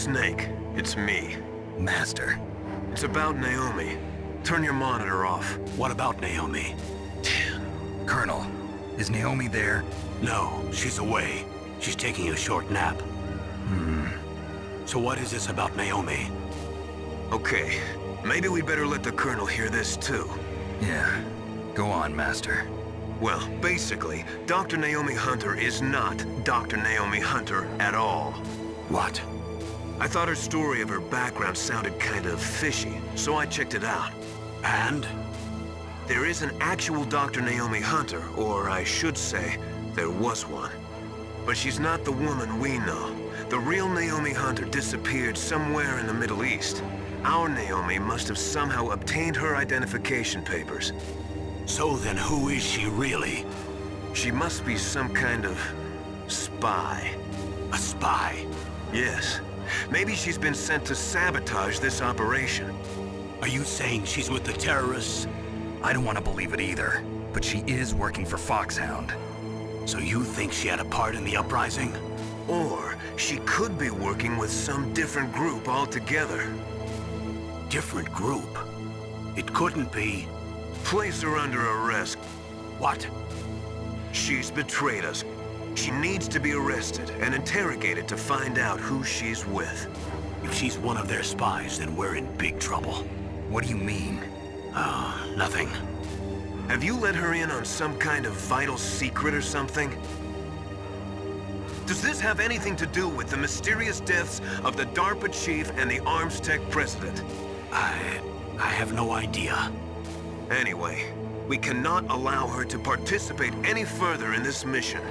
Snake, it's me. Master. It's about Naomi. Turn your monitor off. What about Naomi? Colonel, is Naomi there? No, she's away. She's taking a short nap. So what is this about Naomi? Okay, maybe we'd better let the Colonel hear this too. Yeah. Go on, Master. Well, basically, Dr. Naomi Hunter is not Dr. Naomi Hunter at all. What? I thought her story of her background sounded kind of fishy, so I checked it out. And? There is an actual Dr. Naomi Hunter, or I should say, there was one. But she's not the woman we know. The real Naomi Hunter disappeared somewhere in the Middle East. Our Naomi must have somehow obtained her identification papers. So then who is she really? She must be some kind of spy. A spy? Yes. Maybe she's been sent to sabotage this operation. Are you saying she's with the terrorists? I don't want to believe it either, but she is working for Foxhound. So you think she had a part in the uprising? Or she could be working with some different group altogether. Different group? It couldn't be. Place her under arrest. What? She's betrayed us. She needs to be arrested and interrogated to find out who she's with. If she's one of their spies, then we're in big trouble. What do you mean? Nothing. Have you let her in on some kind of vital secret or something? Does this have anything to do with the mysterious deaths of the DARPA chief and the Armstech president? I have no idea. Anyway, we cannot allow her to participate any further in this mission.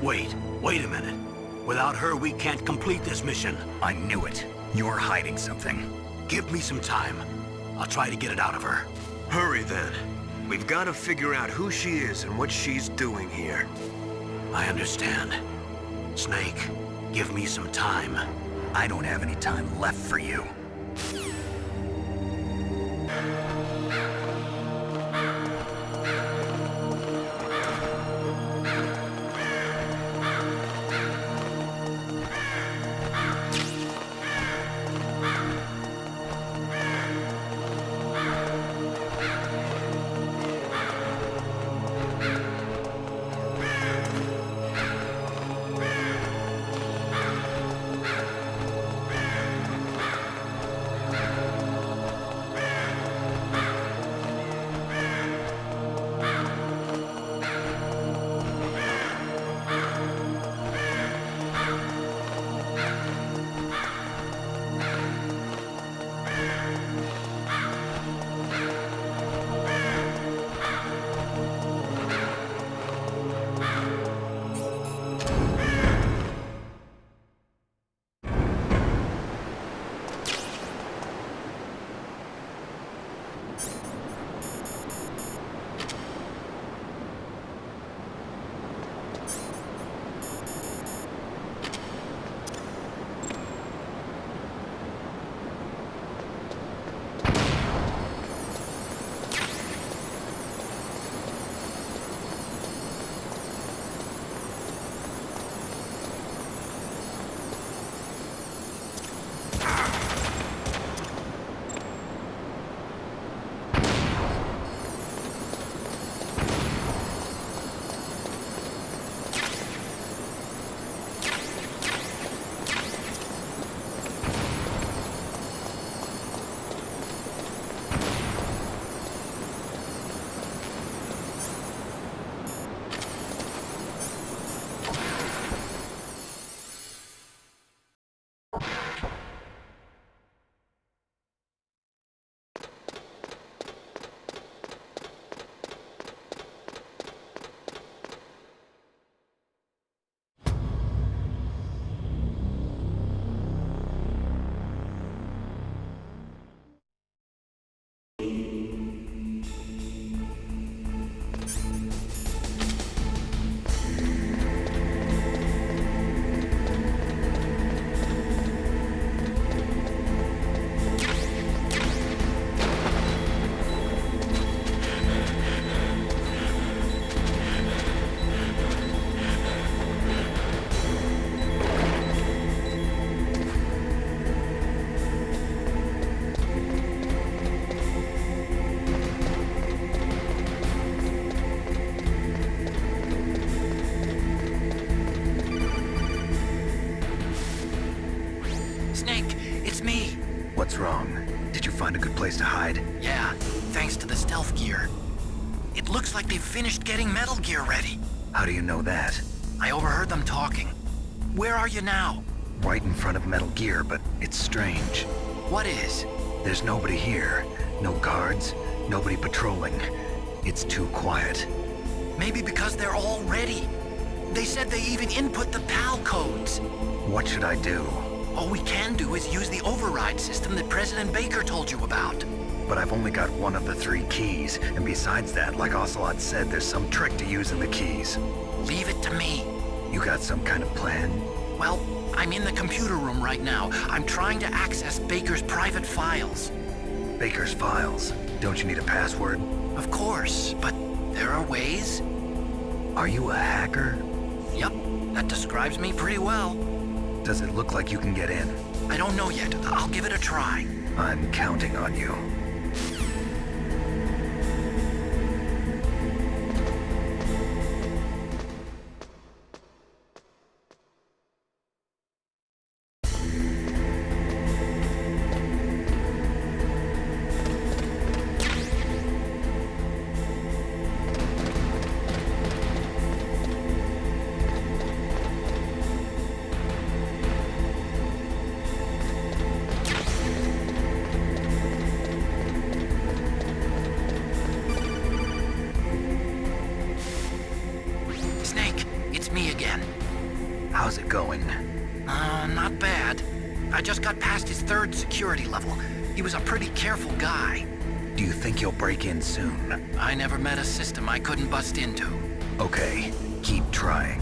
Wait a minute. Without her, we can't complete this mission. I knew it. You're hiding something. Give me some time. I'll try to get it out of her. Hurry then. We've got to figure out who she is and what she's doing here. I understand. Snake, give me some time. I don't have any time left for you. find a good place to hide? Yeah, thanks to the stealth gear. It looks like they've finished getting Metal Gear ready. How do you know that? I overheard them talking. Where are you now? Right in front of Metal Gear, but it's strange. What is? There's nobody here. No guards, nobody patrolling. It's too quiet. Maybe because they're all ready. They said they even input the PAL codes. What should I do? All we can do is use the override system that President Baker told you about. But I've only got one of the 3 keys, and besides that, like Ocelot said, there's some trick to using the keys. Leave it to me. You got some kind of plan? Well, I'm in the computer room right now. I'm trying to access Baker's private files. Baker's files? Don't you need a password? Of course, but there are ways. Are you a hacker? Yep, that describes me pretty well. Does it look like you can get in? I don't know yet. I'll give it a try. I'm counting on you. How's it going? Not bad. I just got past his 3rd security level. He was a pretty careful guy. Do you think you'll break in soon? I never met a system I couldn't bust into. Okay, keep trying.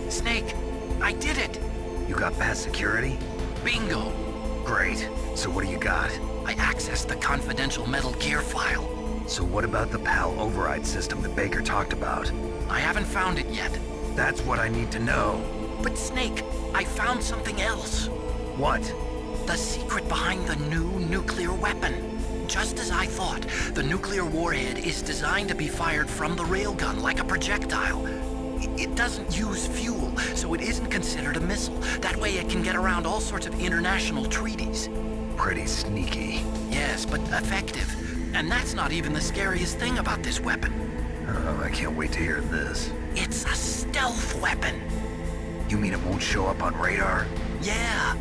Snake, I did it! You got past security? Bingo! Great. So what do you got? I accessed the confidential Metal Gear file. So what about the PAL override system that Baker talked about? I haven't found it yet. That's what I need to know. But Snake, I found something else. What? The secret behind the new nuclear weapon. Just as I thought, the nuclear warhead is designed to be fired from the railgun like a projectile. It doesn't use fuel, so it isn't considered a missile. That way it can get around all sorts of international treaties. Pretty sneaky. Yes, but effective. And that's not even the scariest thing about this weapon. Oh, I can't wait to hear this. It's a stealth weapon. You mean it won't show up on radar? Yeah.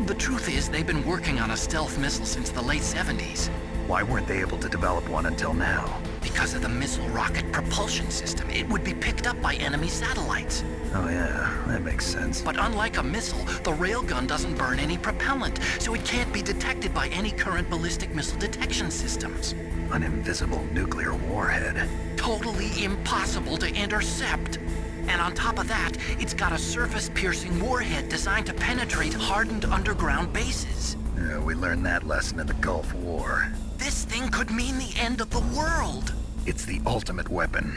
The truth is, they've been working on a stealth missile since the late 70s. Why weren't they able to develop one until now? Because of the missile rocket propulsion system, it would be picked up by enemy satellites. Oh yeah, that makes sense. But unlike a missile, the railgun doesn't burn any propellant, so it can't be detected by any current ballistic missile detection systems. An invisible nuclear warhead. Totally impossible to intercept. And on top of that, it's got a surface-piercing warhead designed to penetrate hardened underground bases. Yeah, we learned that lesson in the Gulf War. This thing could mean the end of the world. It's the ultimate weapon.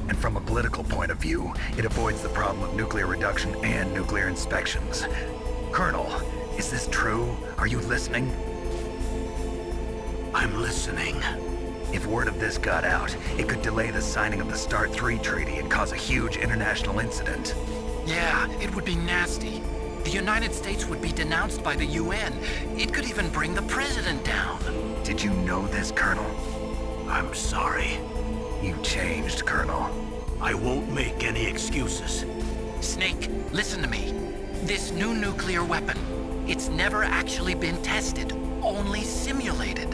And from a political point of view, it avoids the problem of nuclear reduction and nuclear inspections. Colonel, is this true? Are you listening? I'm listening. If word of this got out, it could delay the signing of the START 3 treaty and cause a huge international incident. Yeah, it would be nasty. The United States would be denounced by the UN. It could even bring the president down. Did you know this, Colonel? I'm sorry. You changed, Colonel. I won't make any excuses. Snake, listen to me. This new nuclear weapon, it's never actually been tested, only simulated.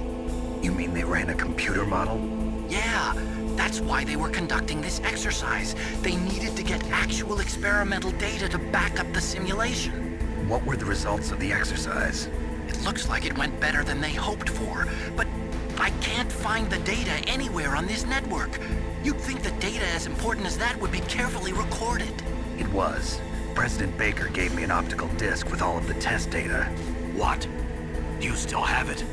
You mean they ran a computer model? Yeah, That's why they were conducting this exercise. They needed to get actual experimental data to back up the simulation. What were the results of the exercise? It looks like it went better than they hoped for, but I can't find the data anywhere on this network. You'd think that data as important as that would be carefully recorded. It was. President Baker gave me an optical disc with all of the test data. What? Do you still have it?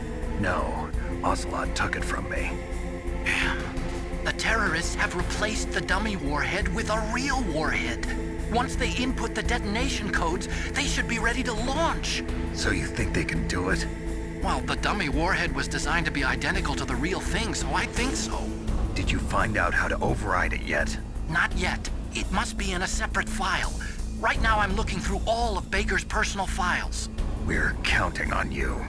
No, Ocelot took it from me. The terrorists have replaced the dummy warhead with a real warhead. Once they input the detonation codes, they should be ready to launch. So you think they can do it? Well, the dummy warhead was designed to be identical to the real thing, so I think so. Did you find out how to override it yet? Not yet. It must be in a separate file. Right now I'm looking through all of Baker's personal files. We're counting on you.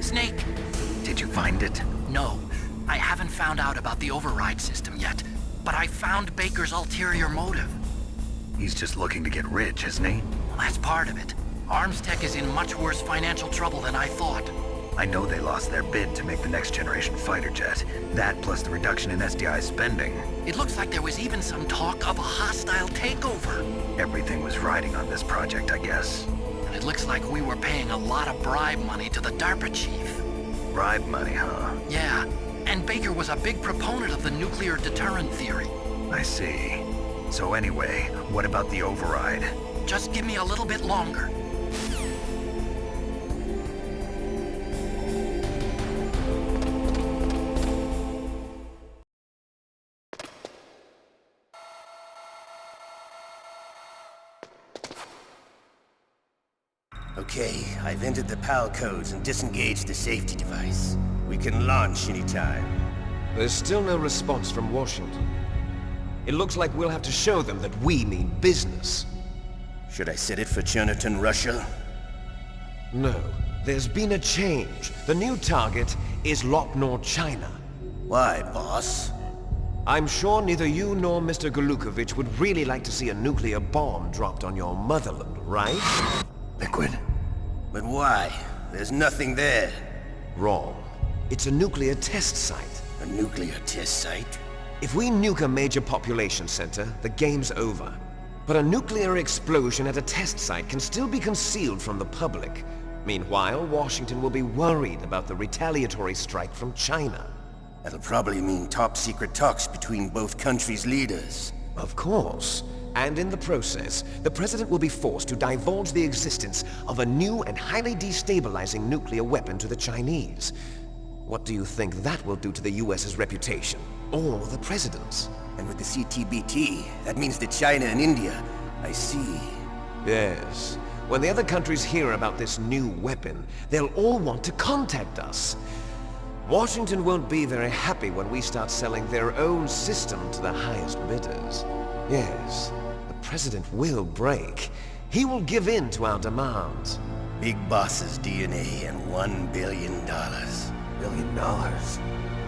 Snake! Did you find it? No, I haven't found out about the override system yet, but I found Baker's ulterior motive. He's just looking to get rich, isn't he? Well, that's part of it. Armstech is in much worse financial trouble than I thought. I know they lost their bid to make the next generation fighter jet. That plus the reduction in SDI spending. It looks like there was even some talk of a hostile takeover. Everything was riding on this project, I guess. And it looks like we were paying a lot of bribe money to the DARPA chief. Bribe money, huh? Yeah, and Baker was a big proponent of the nuclear deterrent theory. I see. So anyway, what about the override? Just give me a little bit longer. Okay, I've entered the PAL codes and disengaged the safety device. We can launch anytime. There's still no response from Washington. It looks like we'll have to show them that we mean business. Should I set it for Chernobyl, Russia? No, there's been a change. The new target is Lopnor, China. Why, boss? I'm sure neither you nor Mr. Golukovich would really like to see a nuclear bomb dropped on your motherland, right? Liquid. But why? There's nothing there. Wrong. It's a nuclear test site. A nuclear test site? If we nuke a major population center, the game's over. But a nuclear explosion at a test site can still be concealed from the public. Meanwhile, Washington will be worried about the retaliatory strike from China. That'll probably mean top-secret talks between both countries' leaders. Of course. And in the process, the President will be forced to divulge the existence of a new and highly destabilizing nuclear weapon to the Chinese. What do you think that will do to the US's reputation? Or the President's? And with the CTBT, that means that China and India. I see. Yes. When the other countries hear about this new weapon, they'll all want to contact us. Washington won't be very happy when we start selling their own system to the highest bidders. Yes, the President will break. He will give in to our demands. Big Boss's DNA and $1 billion. $1 billion?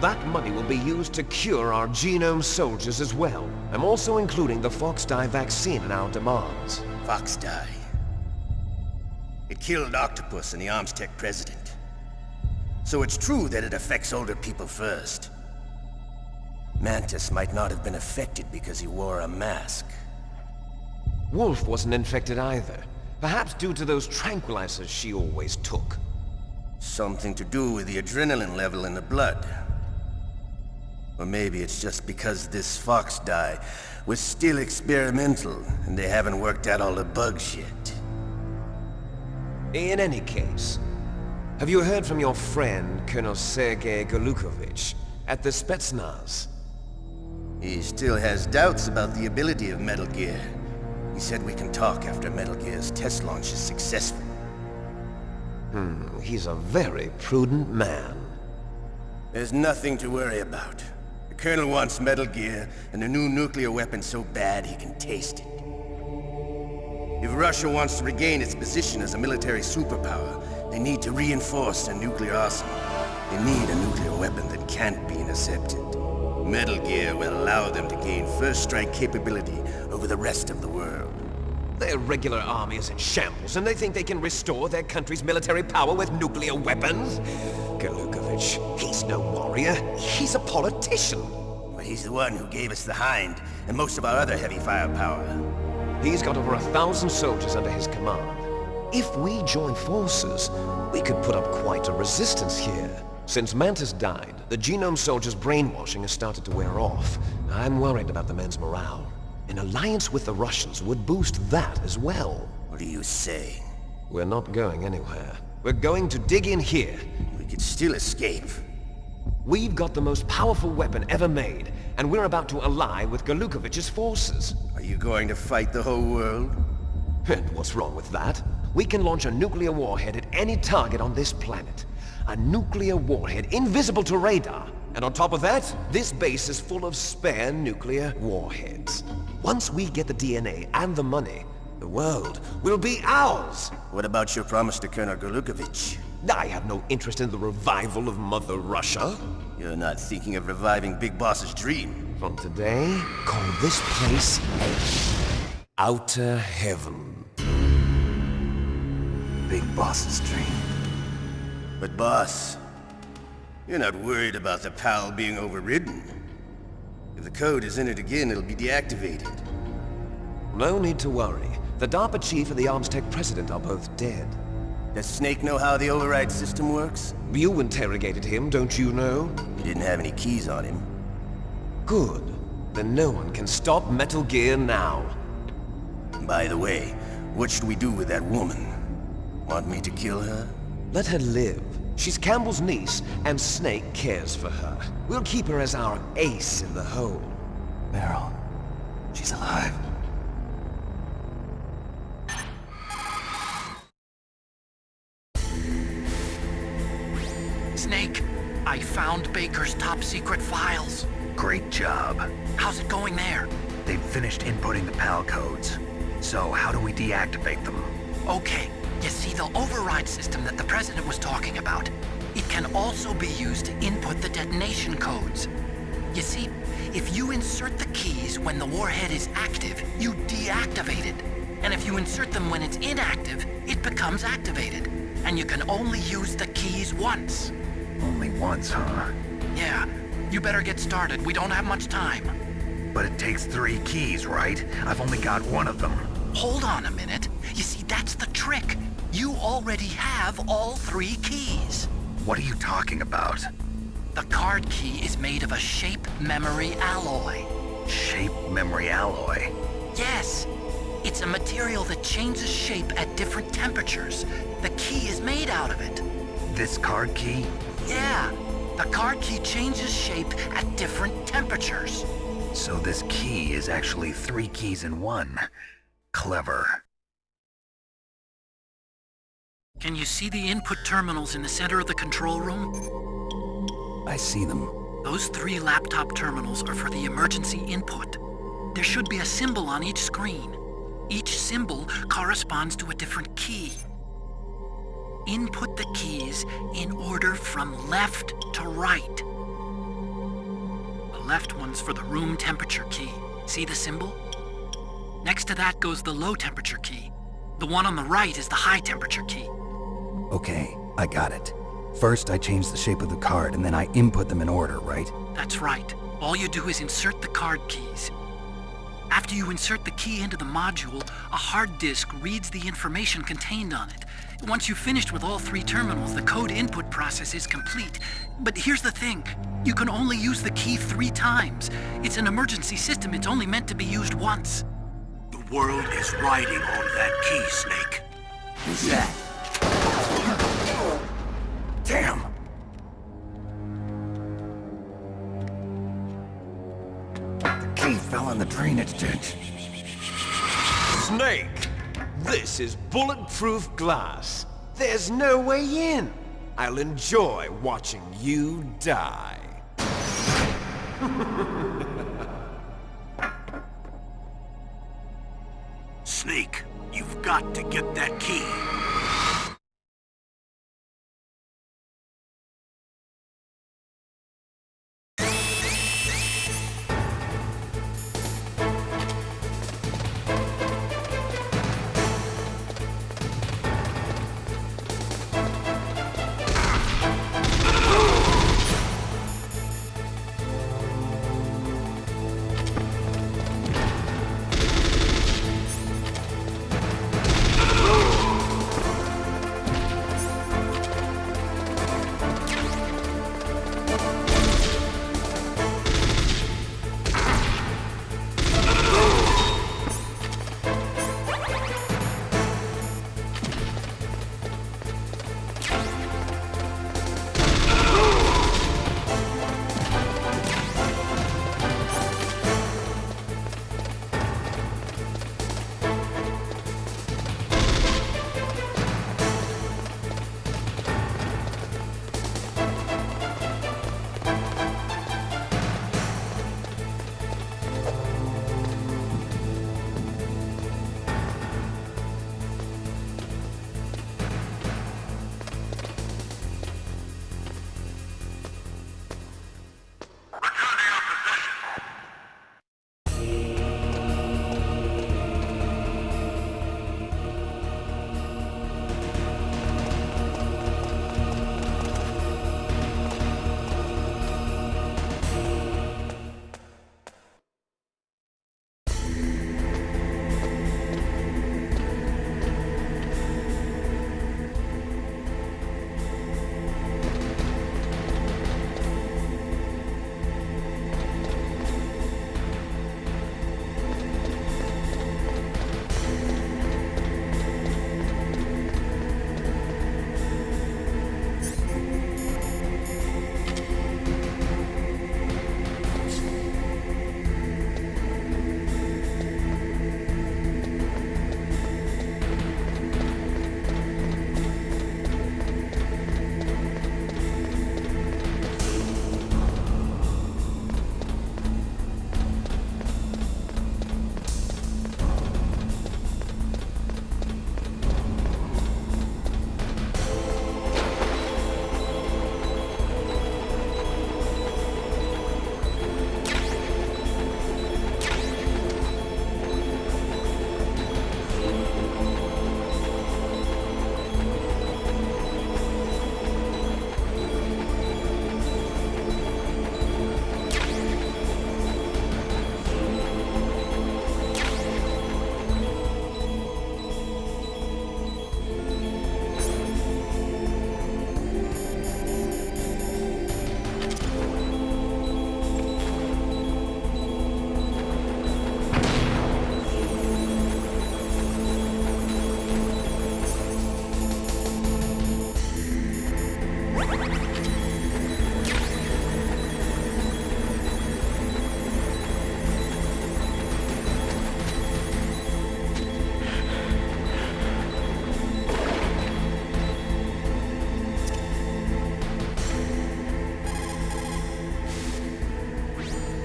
That money will be used to cure our genome soldiers as well. I'm also including the Fox Die vaccine in our demands. Fox Die. It killed Octopus and the Armstech president. So it's true that it affects older people first. Mantis might not have been affected because he wore a mask. Wolf wasn't infected either. Perhaps due to those tranquilizers she always took. Something to do with the adrenaline level in the blood. Or maybe it's just because this Fox dye was still experimental and they haven't worked out all the bugs yet. In any case, have you heard from your friend, Colonel Sergei Golukovich, at the Spetsnaz? He still has doubts about the ability of Metal Gear. He said we can talk after Metal Gear's test launch is successful. He's a very prudent man. There's nothing to worry about. The Colonel wants Metal Gear and a new nuclear weapon so bad he can taste it. If Russia wants to regain its position as a military superpower, they need to reinforce their nuclear arsenal. They need a nuclear weapon that can't be intercepted. Metal Gear will allow them to gain first strike capability over the rest of the world. Their regular army is in shambles, and they think they can restore their country's military power with nuclear weapons? Golukovich, he's no warrior. He's a politician. But he's the one who gave us the Hind and most of our other heavy firepower. He's got over 1,000 soldiers under his command. If we join forces, we could put up quite a resistance here. Since Mantis died, the Genome soldiers' brainwashing has started to wear off. I'm worried about the men's morale. An alliance with the Russians would boost that as well. What are you saying? We're not going anywhere. We're going to dig in here. We could still escape. We've got the most powerful weapon ever made, and we're about to ally with Golukovich's forces. Are you going to fight the whole world? And what's wrong with that? We can launch a nuclear warhead at any target on this planet. A nuclear warhead invisible to radar. And on top of that, this base is full of spare nuclear warheads. Once we get the DNA and the money, the world will be ours! What about your promise to Colonel Golukovich? I have no interest in the revival of Mother Russia. You're not thinking of reviving Big Boss's dream. From today, call this place Outer Heaven. Big Boss's dream. But boss, you're not worried about the PAL being overridden. If the code is in it again, it'll be deactivated. No need to worry. The DARPA chief and the Armstech president are both dead. Does Snake know how the override system works? You interrogated him, don't you know? He didn't have any keys on him. Good. Then no one can stop Metal Gear now. By the way, what should we do with that woman? Want me to kill her? Let her live. She's Campbell's niece, and Snake cares for her. We'll keep her as our ace in the hole. Meryl, she's alive. Snake, I found Baker's top-secret files. Great job. How's it going there? They've finished inputting the PAL codes. So how do we deactivate them? Okay, you see the override system that the President was talking about? It can also be used to input the detonation codes. You see, if you insert the keys when the warhead is active, you deactivate it. And if you insert them when it's inactive, it becomes activated. And you can only use the keys once. Only once, huh? Yeah, you better get started. We don't have much time. But it takes 3 keys, right? I've only got one of them. Hold on a minute. You see, that's the trick. You already have all 3 keys. What are you talking about? The card key is made of a shape memory alloy. Shape memory alloy? Yes. It's a material that changes shape at different temperatures. The key is made out of it. This card key? Yeah. The card key changes shape at different temperatures. So this key is actually 3 keys in one. Clever. Can you see the input terminals in the center of the control room? I see them. Those 3 laptop terminals are for the emergency input. There should be a symbol on each screen. Each symbol corresponds to a different key. Input the keys in order from left to right. The left one's for the room temperature key. See the symbol? Next to that goes the low temperature key. The one on the right is the high-temperature key. Okay, I got it. First, I change the shape of the card, and then I input them in order, right? That's right. All you do is insert the card keys. After you insert the key into the module, a hard disk reads the information contained on it. Once you've finished with all 3 terminals, the code input process is complete. But here's the thing. You can only use the key 3 times. It's an emergency system. It's only meant to be used once. The world is riding on that key, Snake. Who's that? Damn! The key fell in the drainage ditch. Snake! This is bulletproof glass. There's no way in. I'll enjoy watching you die. Snake, you've got to get that key.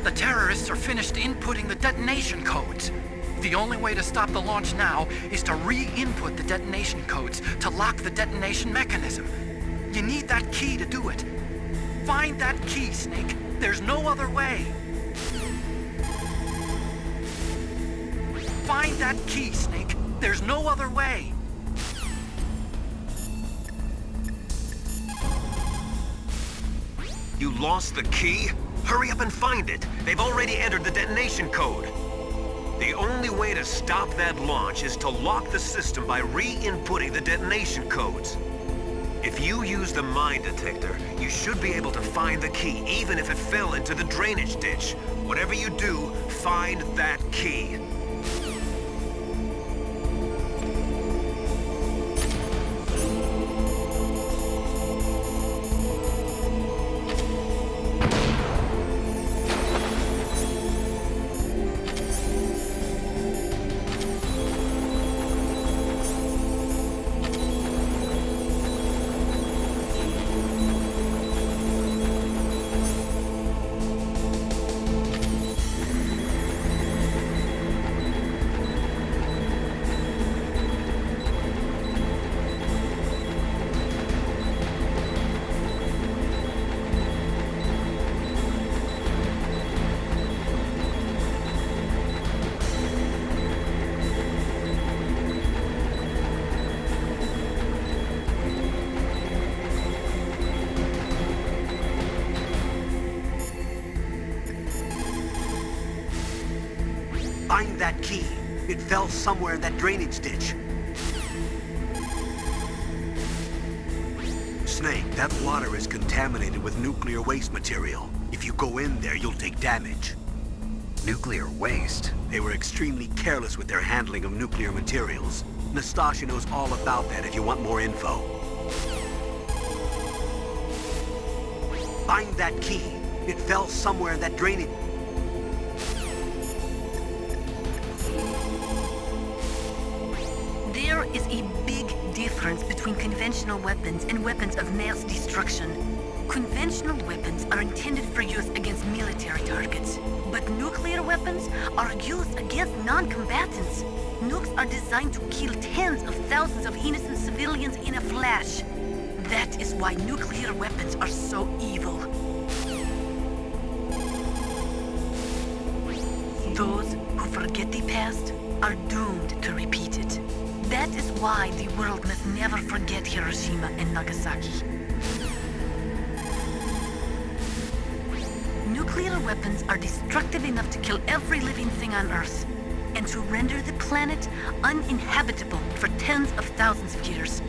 The terrorists are finished inputting the detonation codes. The only way to stop the launch now is to re-input the detonation codes to lock the detonation mechanism. You need that key to do it. Find that key, Snake. There's no other way. Find that key, Snake. There's no other way. You lost the key? Hurry up and find it. They've already entered the detonation code. The only way to stop that launch is to lock the system by re-inputting the detonation codes. If you use the mine detector, you should be able to find the key, even if it fell into the drainage ditch. Whatever you do, find that key. Find that key. It fell somewhere in that drainage ditch. Snake, that water is contaminated with nuclear waste material. If you go in there, you'll take damage. Nuclear waste? They were extremely careless with their handling of nuclear materials. Nastasha knows all about that if you want more info. Find that key. It fell somewhere in that drainage... There is a big difference between conventional weapons and weapons of mass destruction. Conventional weapons are intended for use against military targets, but nuclear weapons are used against non-combatants. Nukes are designed to kill tens of thousands of innocent civilians in a flash. That is why nuclear weapons are so evil. Those who forget the past are doomed to repeat it. That is why the world must never forget Hiroshima and Nagasaki. Nuclear weapons are destructive enough to kill every living thing on Earth, and to render the planet uninhabitable for tens of thousands of years.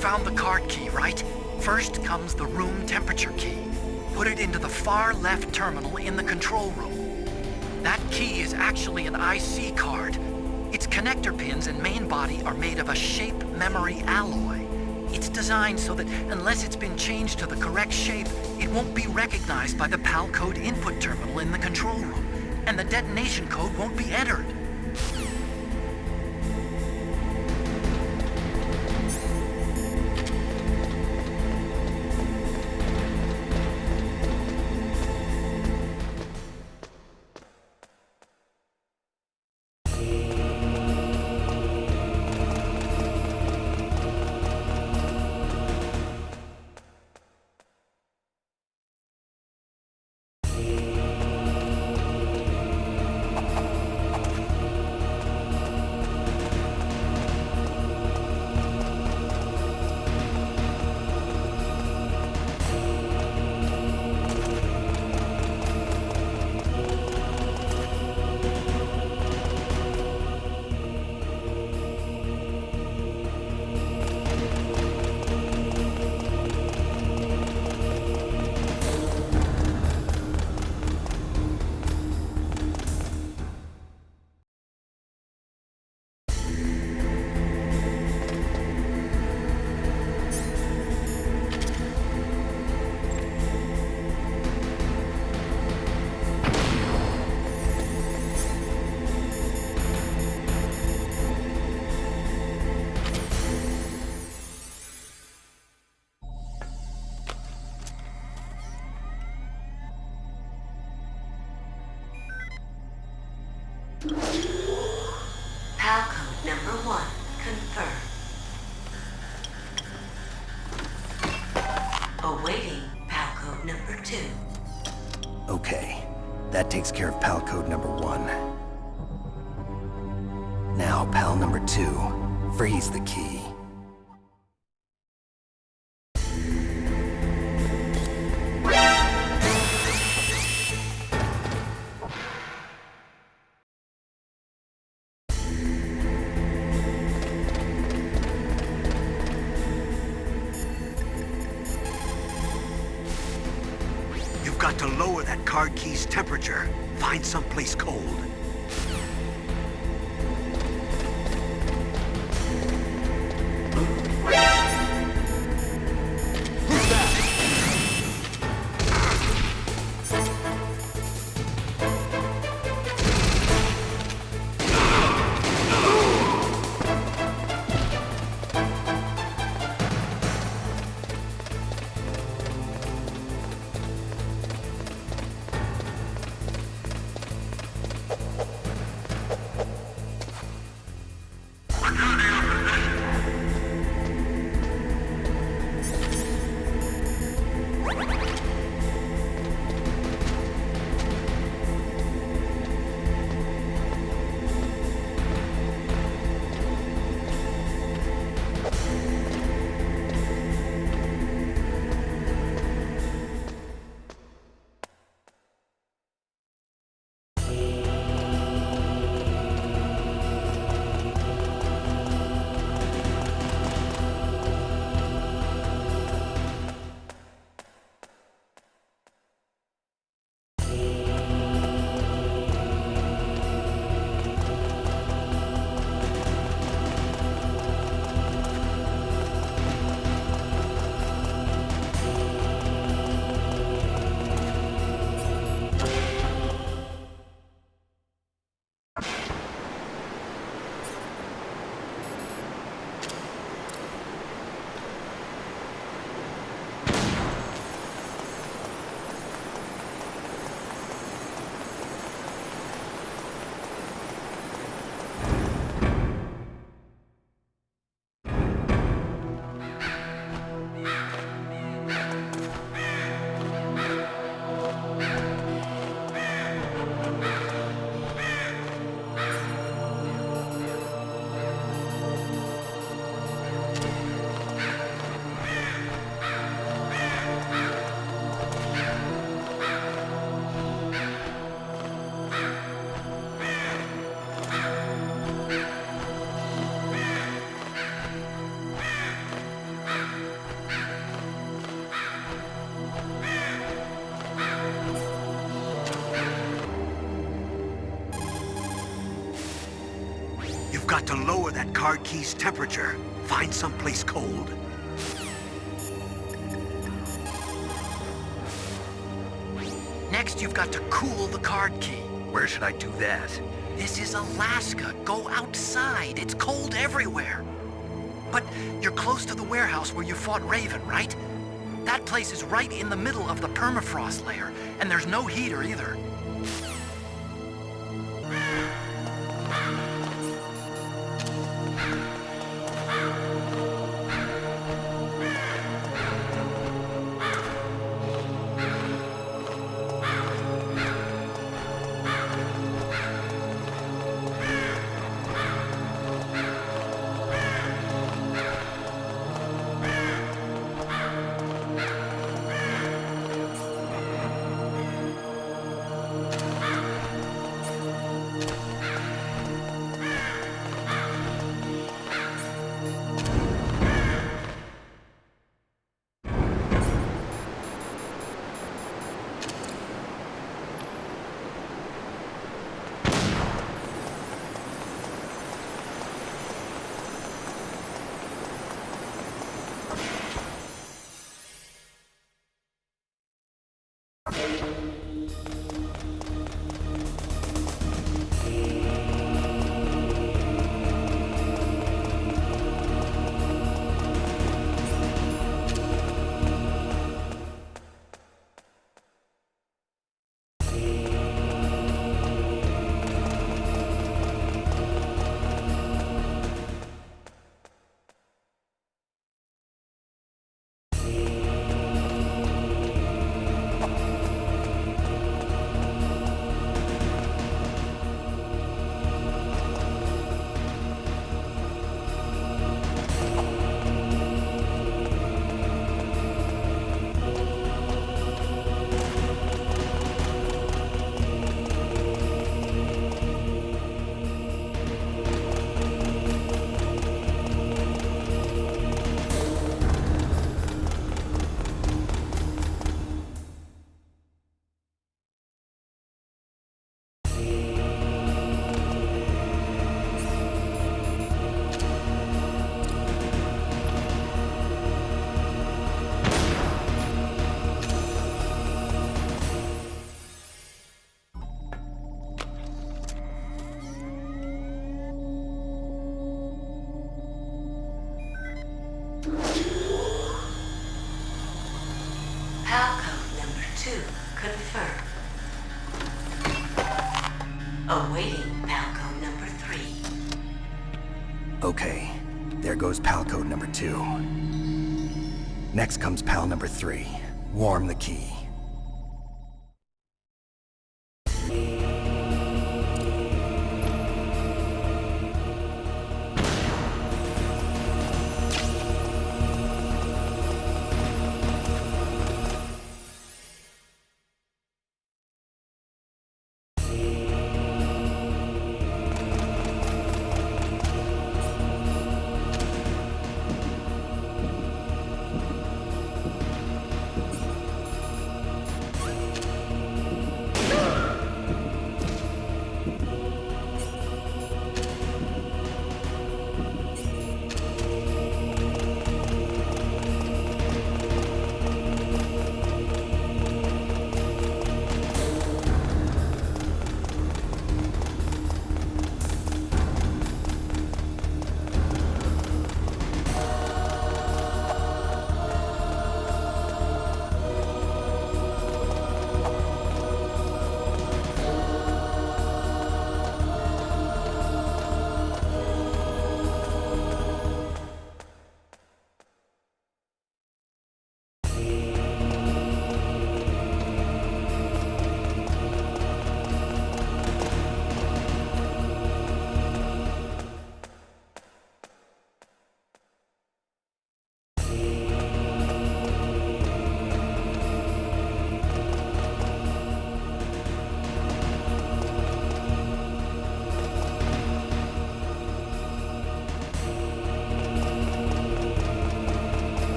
found the card key, right? First comes the room temperature key. Put it into the far left terminal in the control room. That key is actually an IC card. Its connector pins and main body are made of a shape memory alloy. It's designed so that unless it's been changed to the correct shape, it won't be recognized by the PAL code input terminal in the control room, and the detonation code won't be entered. PAL code number 1, confirmed. Awaiting PAL code number 2. Okay, that takes care of PAL code number 1. Now, PAL number 2, freeze the key. You've got to lower that card key's temperature. Find someplace cold. got to lower that card key's temperature. Find someplace cold. Next, you've got to cool the card key. Where should I do that? This is Alaska. Go outside. It's cold everywhere. But you're close to the warehouse where you fought Raven, right? That place is right in the middle of the permafrost layer, and there's no heater either. Confirmed. Awaiting Palcode number 3. Okay, there goes pal code number 2. Next comes pal number 3. Warm the key.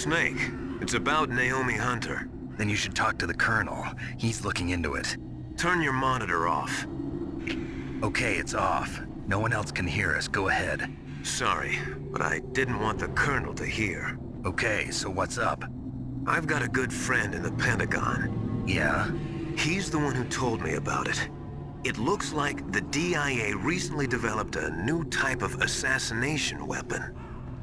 Snake, it's about Naomi Hunter. Then you should talk to the Colonel. He's looking into it. Turn your monitor off. Okay, it's off. No one else can hear us. Go ahead. Sorry, but I didn't want the Colonel to hear. Okay, so what's up? I've got a good friend in the Pentagon. Yeah? He's the one who told me about it. It looks like the DIA recently developed a new type of assassination weapon.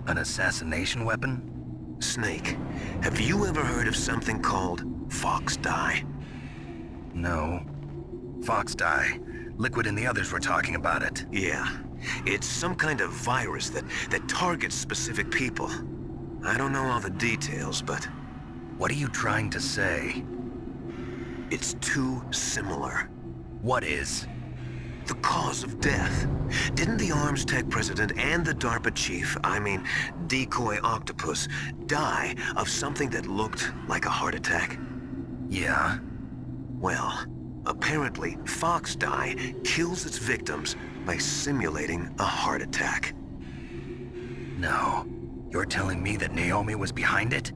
An assassination weapon? Snake, have you ever heard of something called Fox Dye? No. Fox Dye. Liquid and the others were talking about it. Yeah. It's some kind of virus that targets specific people. I don't know all the details, but... What are you trying to say? It's too similar. What is? The cause of death. Didn't the Arms Tech president and the DARPA chief, I mean, Decoy Octopus, die of something that looked like a heart attack? Yeah? Well, apparently Fox Dye kills its victims by simulating a heart attack. No. You're telling me that Naomi was behind it?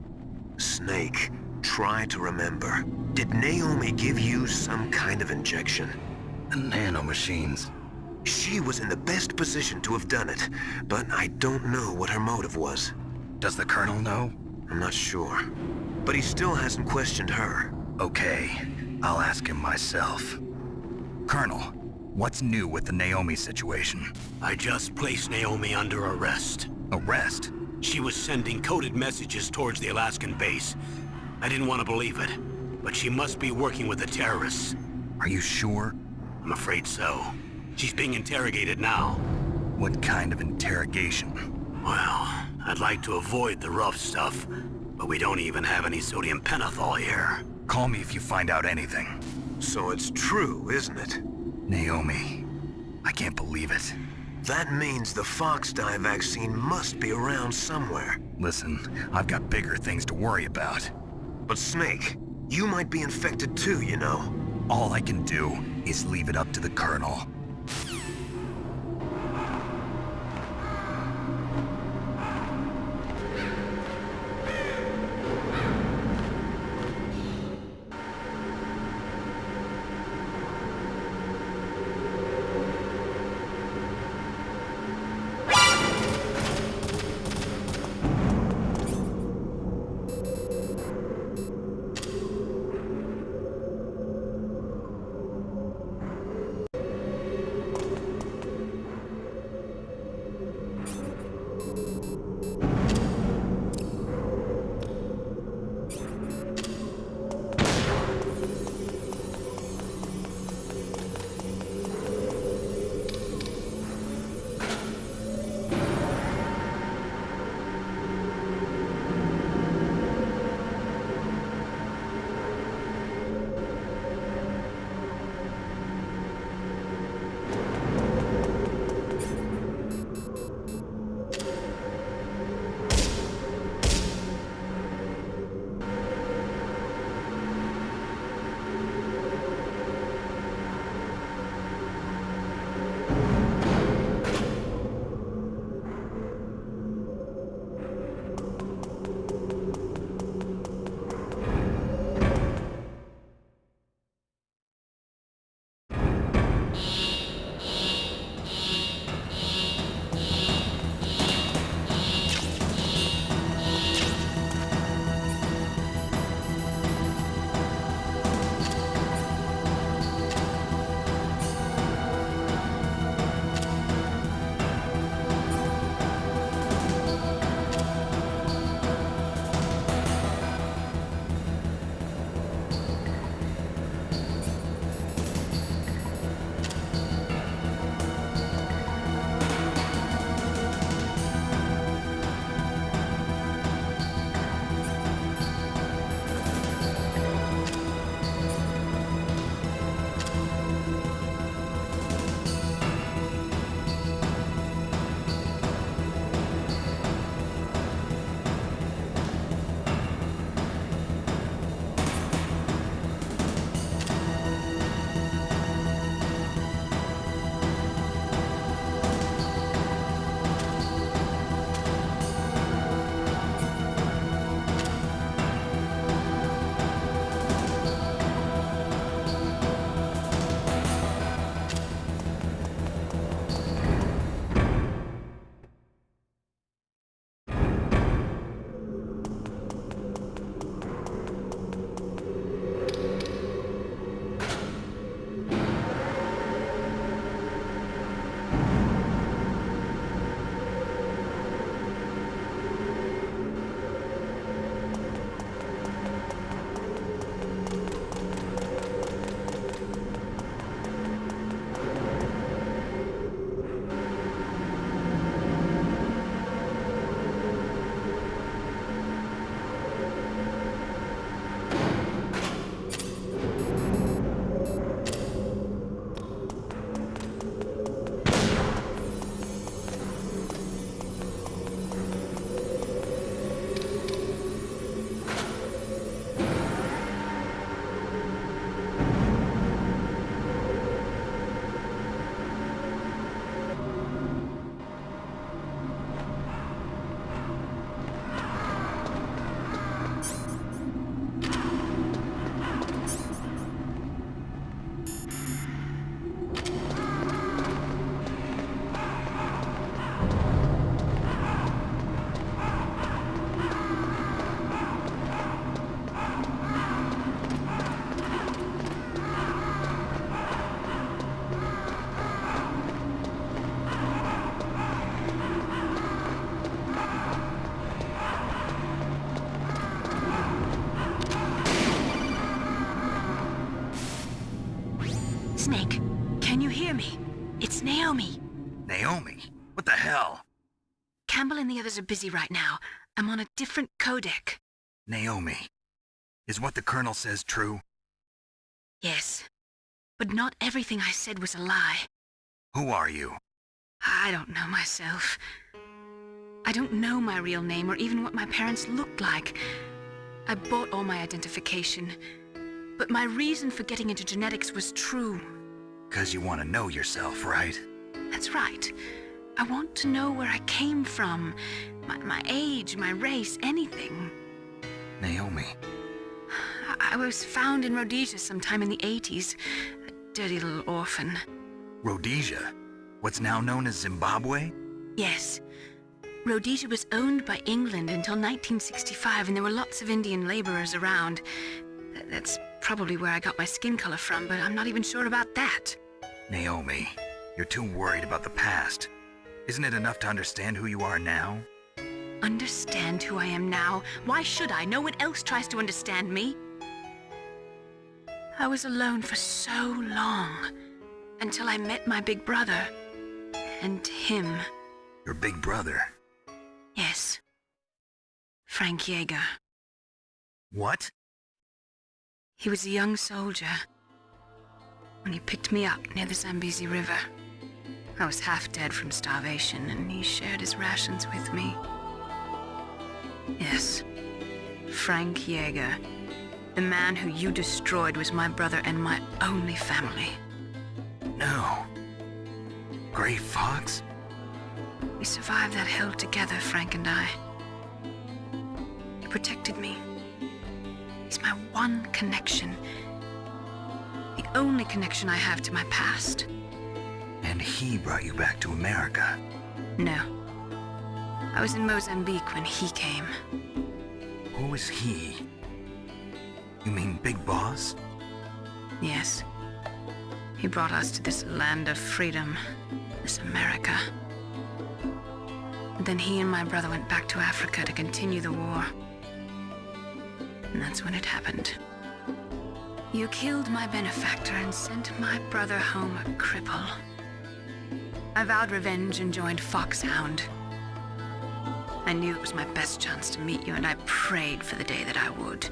Snake, try to remember. Did Naomi give you some kind of injection? The nanomachines. She was in the best position to have done it, but I don't know what her motive was. Does the Colonel know? I'm not sure. But he still hasn't questioned her. Okay, I'll ask him myself. Colonel, what's new with the Naomi situation? I just placed Naomi under arrest. Arrest? She was sending coded messages towards the Alaskan base. I didn't want to believe it, but she must be working with the terrorists. Are you sure? I'm afraid so. She's being interrogated now. What kind of interrogation? Well, I'd like to avoid the rough stuff, but we don't even have any sodium pentothal here. Call me if you find out anything. So it's true, isn't it? Naomi, I can't believe it. That means the Fox Dye vaccine must be around somewhere. Listen, I've got bigger things to worry about. But Snake, you might be infected too, you know. All I can do is leave it up to the Colonel. Snake, can you hear me? It's Naomi. Naomi? What the hell? Campbell and the others are busy right now. I'm on a different codec. Naomi, is what the Colonel says true? Yes, but not everything I said was a lie. Who are you? I don't know myself. I don't know my real name or even what my parents looked like. I bought all my identification, but my reason for getting into genetics was true. 'Cause you want to know yourself, right? That's right. I want to know where I came from, my age, my race, anything. Naomi. I was found in Rhodesia sometime in the 80s. A dirty little orphan. Rhodesia? What's now known as Zimbabwe? Yes. Rhodesia was owned by England until 1965, and there were lots of Indian laborers around. That's probably where I got my skin color from, but I'm not even sure about that. Naomi, you're too worried about the past. Isn't it enough to understand who you are now? Understand who I am now? Why should I? No one else tries to understand me. I was alone for so long, until I met my big brother. And him. Your big brother? Yes. Frank Yeager. What? He was a young soldier when he picked me up near the Zambezi River. I was half dead from starvation, and he shared his rations with me. Yes, Frank Yeager. The man who you destroyed was my brother and my only family. No. Gray Fox? We survived that hell together, Frank and I. He protected me. He's my one connection. The only connection I have to my past. And he brought you back to America? No. I was in Mozambique when he came. Who is he? You mean Big Boss? Yes. He brought us to this land of freedom, this America. And then he and my brother went back to Africa to continue the war. And that's when it happened. You killed my benefactor and sent my brother home a cripple. I vowed revenge and joined Foxhound. I knew it was my best chance to meet you, and I prayed for the day that I would.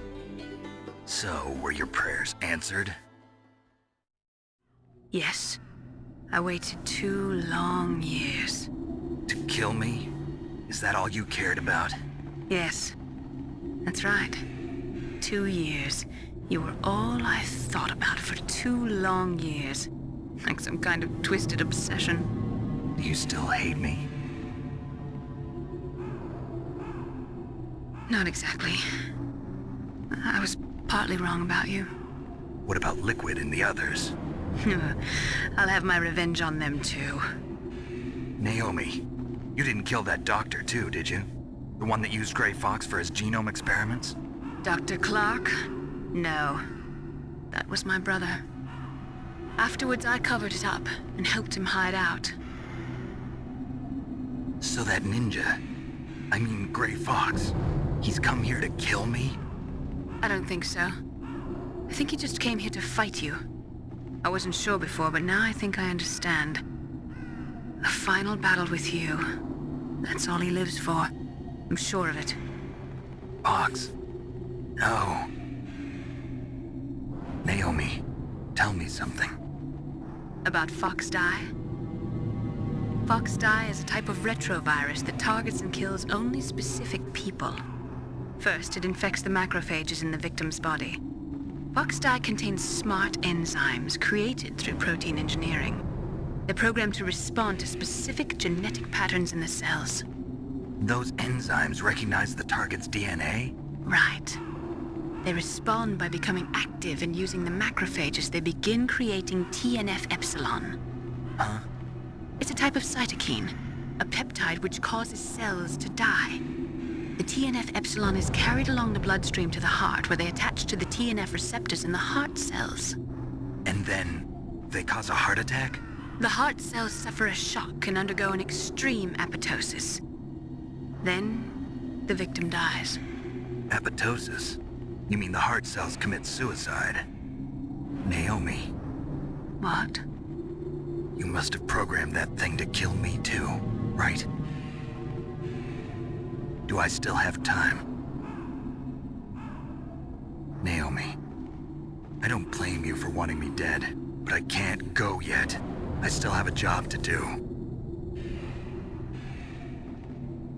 So, were your prayers answered? Yes. I waited 2 long years. To kill me? Is that all you cared about? Yes. That's right. 2 years. You were all I thought about for 2 long years. Like some kind of twisted obsession. Do you still hate me? Not exactly. I was partly wrong about you. What about Liquid and the others? I'll have my revenge on them too. Naomi, you didn't kill that doctor too, did you? The one that used Gray Fox for his genome experiments? Dr. Clark? No. That was my brother. Afterwards, I covered it up and helped him hide out. So that ninja, I mean Gray Fox, he's come here to kill me? I don't think so. I think he just came here to fight you. I wasn't sure before, but now I think I understand. A final battle with you. That's all he lives for. I'm sure of it. Fox? No. Naomi, tell me something. About Fox Die? Fox Die is a type of retrovirus that targets and kills only specific people. First, it infects the macrophages in the victim's body. Fox Die contains smart enzymes created through protein engineering. They're programmed to respond to specific genetic patterns in the cells. Those enzymes recognize the target's DNA? Right. They respond by becoming active and using the macrophages. They begin creating TNF-epsilon. Huh? It's a type of cytokine, a peptide which causes cells to die. The TNF-epsilon is carried along the bloodstream to the heart, where they attach to the TNF receptors in the heart cells. And then they cause a heart attack? The heart cells suffer a shock and undergo an extreme apoptosis. Then, the victim dies. Apoptosis? You mean the heart cells commit suicide? Naomi, What? You must have programmed that thing to kill me too, right? Do I still have time? Naomi, I don't blame you for wanting me dead, but I can't go yet. I still have a job to do.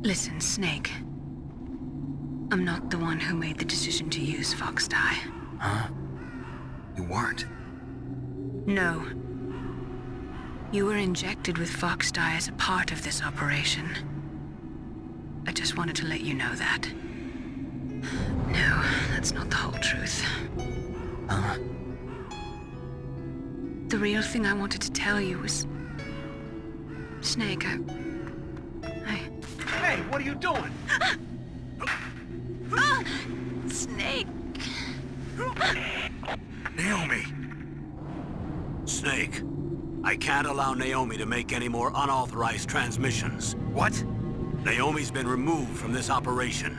Listen, Snake. I'm not the one who made the decision to use Fox-Die. Huh? You weren't? No. You were injected with Fox-Die as a part of this operation. I just wanted to let you know that. No, that's not the whole truth. Huh? The real thing I wanted to tell you was... Snake, I... Hey, what are you doing? Snake! Naomi! Snake, I can't allow Naomi to make any more unauthorized transmissions. What? Naomi's been removed from this operation.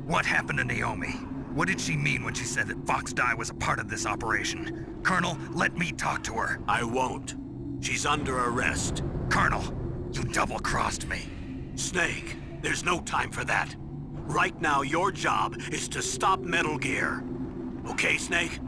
What happened to Naomi? What did she mean when she said that Fox-Die was a part of this operation? Colonel, let me talk to her. I won't. She's under arrest. Colonel, you double-crossed me. Snake, there's no time for that. Right now, your job is to stop Metal Gear. Okay, Snake?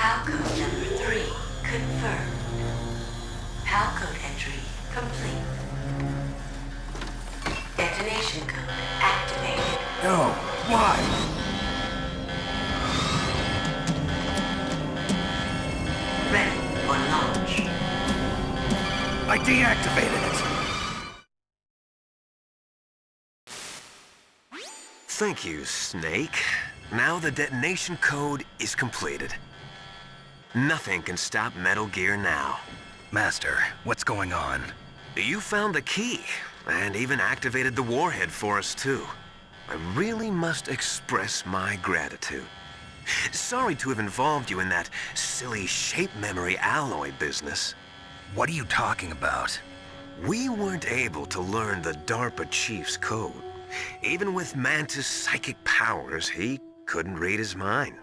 Palcode number 3 confirmed. Palcode entry complete. Detonation code activated. No, why? Ready for launch. I deactivated it. Thank you, Snake. Now the detonation code is completed. Nothing can stop Metal Gear now. Master, what's going on? You found the key, and even activated the warhead for us, too. I really must express my gratitude. Sorry to have involved you in that silly shape memory alloy business. What are you talking about? We weren't able to learn the DARPA chief's code. Even with Mantis' psychic powers, he couldn't read his mind.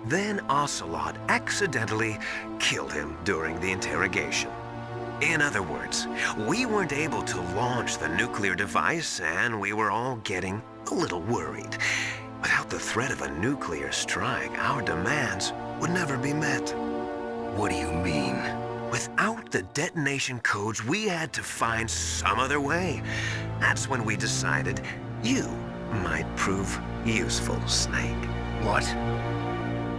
Then Ocelot accidentally killed him during the interrogation. In other words, we weren't able to launch the nuclear device, and we were all getting a little worried. Without the threat of a nuclear strike, our demands would never be met. What do you mean? Without the detonation codes, we had to find some other way. That's when we decided you might prove useful, Snake. What?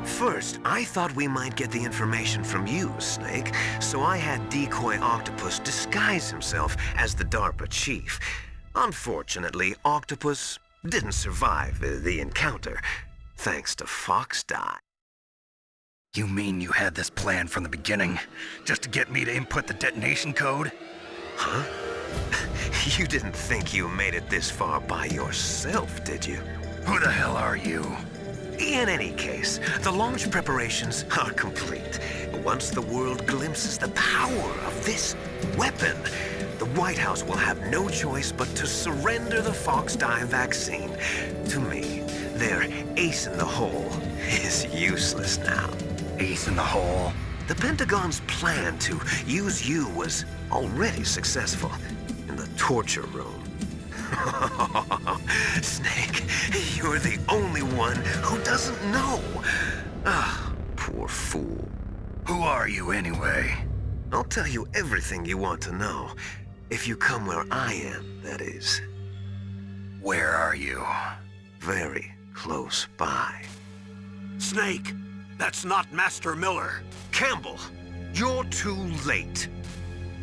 First, I thought we might get the information from you, Snake, so I had Decoy Octopus disguise himself as the DARPA chief. Unfortunately, Octopus didn't survive the encounter, thanks to Fox Die. You mean you had this plan from the beginning, just to get me to input the detonation code? Huh? You didn't think you made it this far by yourself, did you? Who the hell are you? In any case, the launch preparations are complete. Once the world glimpses the power of this weapon, the White House will have no choice but to surrender the Fox Die vaccine. To me, their ace in the hole is useless now. Ace in the hole? The Pentagon's plan to use you was already successful in the torture room. Snake, you're the only one who doesn't know. Ah, poor fool. Who are you anyway? I'll tell you everything you want to know. If you come where I am, that is. Where are you? Very close by. Snake, that's not Master Miller. Campbell, you're too late.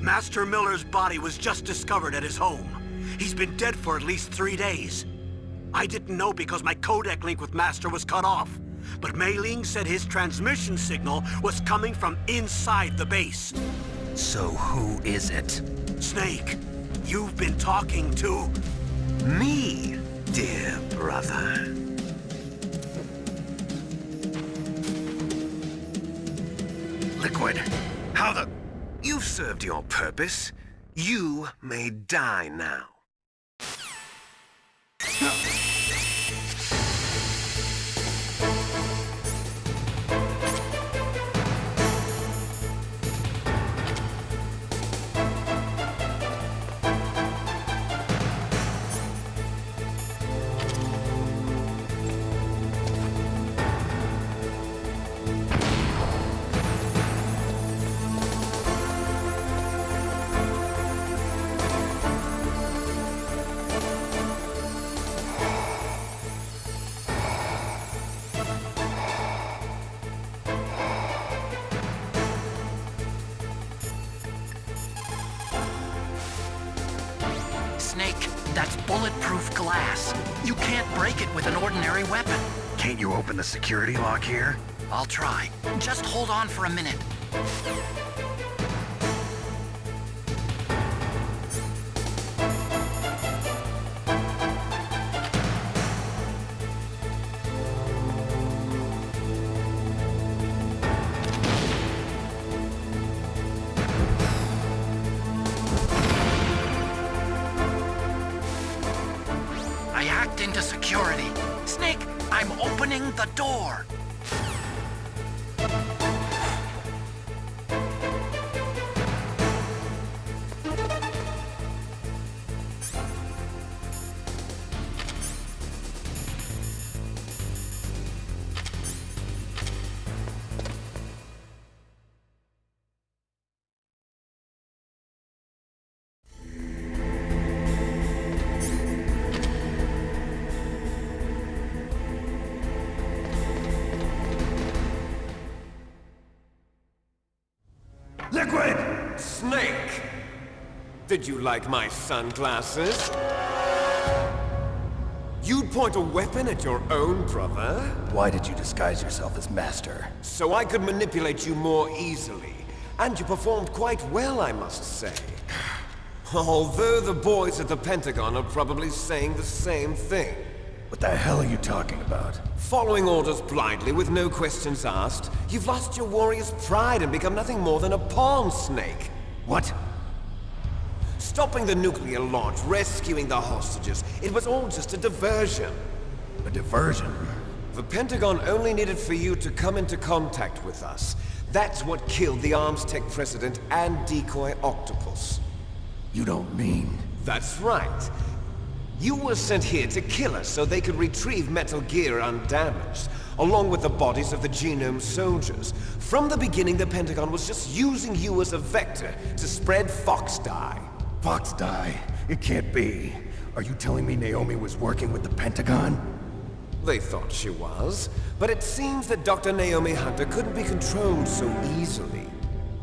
Master Miller's body was just discovered at his home. He's been dead for at least 3 days. I didn't know because my codec link with Master was cut off. But Mei Ling said his transmission signal was coming from inside the base. So who is it? Snake, you've been talking to... Me, dear brother. Liquid, how the... You've served your purpose. You may die now. Snake, that's bulletproof glass. You can't break it with an ordinary weapon. Can't you open the security lock here? I'll try. Just hold on for a minute. I hacked into security. Snake, I'm opening the door. Liquid! Snake! Did you like my sunglasses? You'd point a weapon at your own brother? Why did you disguise yourself as Master? So I could manipulate you more easily. And you performed quite well, I must say. Although the boys at the Pentagon are probably saying the same thing. What the hell are you talking about? Following orders blindly with no questions asked, you've lost your warrior's pride and become nothing more than a pawn, Snake. What? Stopping the nuclear launch, rescuing the hostages, it was all just a diversion. A diversion? The Pentagon only needed for you to come into contact with us. That's what killed the Armstech president and Decoy Octopus. You don't mean... That's right. You were sent here to kill us so they could retrieve Metal Gear undamaged, along with the bodies of the Genome soldiers. From the beginning, the Pentagon was just using you as a vector to spread Fox Die. Fox Die? It can't be. Are you telling me Naomi was working with the Pentagon? They thought she was, but it seems that Dr. Naomi Hunter couldn't be controlled so easily.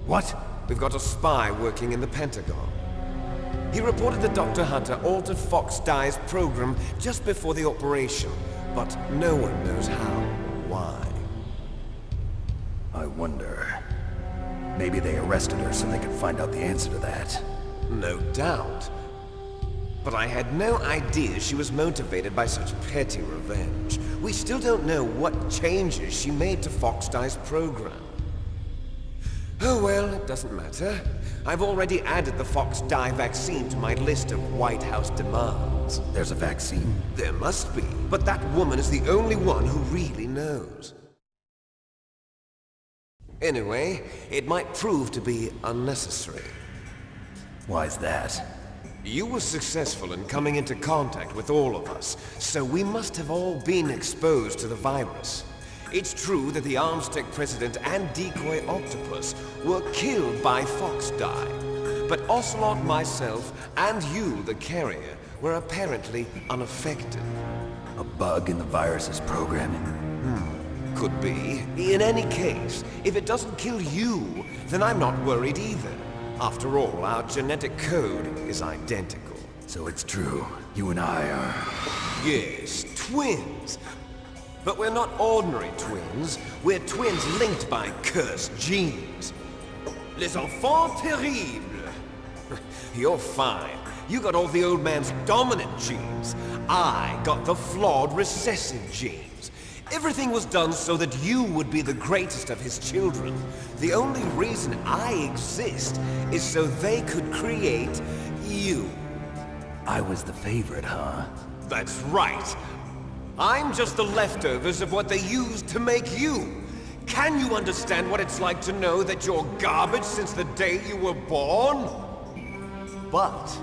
What? We've got a spy working in the Pentagon. He reported that Dr. Hunter altered Fox Die's program just before the operation, but no one knows how or why. I wonder... Maybe they arrested her so they could find out the answer to that. No doubt. But I had no idea she was motivated by such petty revenge. We still don't know what changes she made to Fox Die's program. Oh well, it doesn't matter. I've already added the Fox Die vaccine to my list of White House demands. There's a vaccine? There must be, but that woman is the only one who really knows. Anyway, it might prove to be unnecessary. Why's that? You were successful in coming into contact with all of us, so we must have all been exposed to the virus. It's true that the Armstech president and Decoy Octopus were killed by Fox Die, but Ocelot, myself, and you, the carrier, were apparently unaffected. A bug in the virus's programming? Could be. In any case, if it doesn't kill you, then I'm not worried either. After all, our genetic code is identical. So it's true. You and I are... Yes, twins. But we're not ordinary twins. We're twins linked by cursed genes. Les enfants terribles. You're fine. You got all the old man's dominant genes. I got the flawed recessive genes. Everything was done so that you would be the greatest of his children. The only reason I exist is so they could create you. I was the favorite, huh? That's right. I'm just the leftovers of what they used to make you. Can you understand what it's like to know that you're garbage since the day you were born? But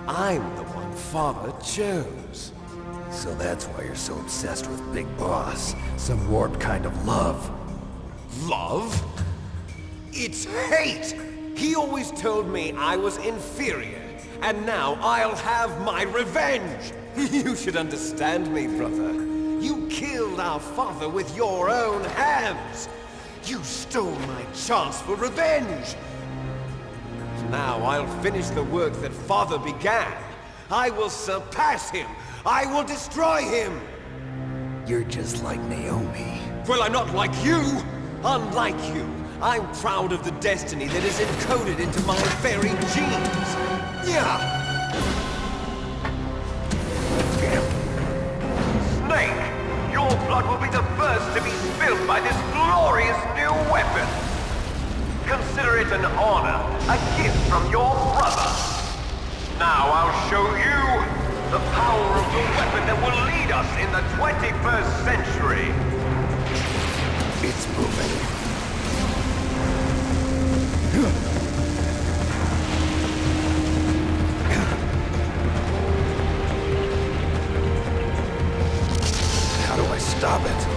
I'm the one Father chose. So that's why you're so obsessed with Big Boss. Some warped kind of love. Love? It's hate! He always told me I was inferior, and now I'll have my revenge! You should understand me, brother. You killed our father with your own hands! You stole my chance for revenge! Now I'll finish the work that Father began. I will surpass him! I will destroy him! You're just like Naomi. Well, I'm not like you! Unlike you, I'm proud of the destiny that is encoded into my very genes! Yeah! Snake! Your blood will be the first to be spilled by this glorious new weapon! Consider it an honor, a gift from your brother! Now I'll show you the power of the weapon that will lead us in the 21st century! It's moving. How do I stop it?